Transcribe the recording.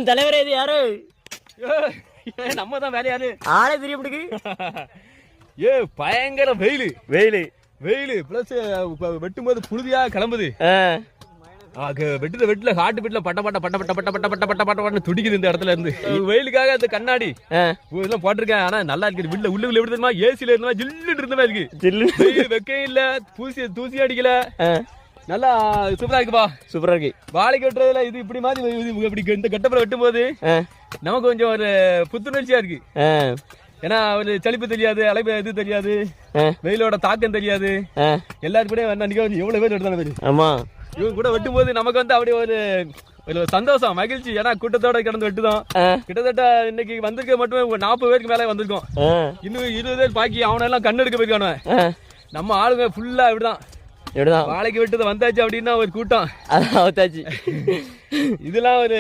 தலைவரே இது யாரு? நம்ம தான் வேற யாரு? ஆளே தெரியப்படுக்கு. பயங்கர வெயிலு வெயிலு வெயிலு பிளஸ் வெட்டும் போது புழுதியா கிளம்புது. வெட்டுல காட்டு வீட்டுல பட்ட பட்ட பட்ட பட்ட பட்ட பட்ட பட்ட பட்ட பட்ட பட்ட துடிக்குது இந்த இடத்துல இருந்து. வெயிலுக்காக அந்த கண்ணாடி இதெல்லாம் போட்டிருக்கேன். ஆனா நல்லா இருக்குது. வீட்டுல உள்ள எப்படி தெரியுமா, ஏசில இருந்தா ஜில்லுன்னு இருந்த மாதிரி இருக்கு. வெக்கையும் இல்ல, தூசி அடிக்கல, நல்லா சூப்பரா இருக்குப்பா. சூப்பரா இருக்கு. வாழைக்கு வெட்டுறதுல இது இப்படி மாதிரி இப்படி இந்த கட்டப்பல வெட்டும் போது நமக்கு கொஞ்சம் ஒரு புத்துணர்ச்சியா இருக்கு. ஏன்னா ஒரு சளிப்பு தெரியாது, அலைப்பு இது தெரியாது, வெயிலோட தாக்கம் தெரியாது. எல்லாரும் கூட எவ்வளவு பேர் எடுத்தாலும் தெரியும். ஆமா, இவங்க கூட வெட்டும் போது நமக்கு வந்து அப்படி ஒரு சந்தோஷம், மகிழ்ச்சி. ஏன்னா கூட்டத்தோட கிடந்து வெட்டுதான். கிட்டத்தட்ட இன்னைக்கு வந்திருக்க மட்டுமே 40 பேருக்கு மேல வந்திருக்கோம். இன்னும் 20 பேர் பாக்கி அவனெல்லாம் கண்ணு எடுக்க போயிருக்கானு. நம்ம ஆளுங்க ஃபுல்லா இப்படிதான் வாழைக்கு வெட்டுது வந்தாச்சு அப்படின்னா ஒரு கூட்டம். அதான் வந்தாச்சு. இதெல்லாம் ஒரு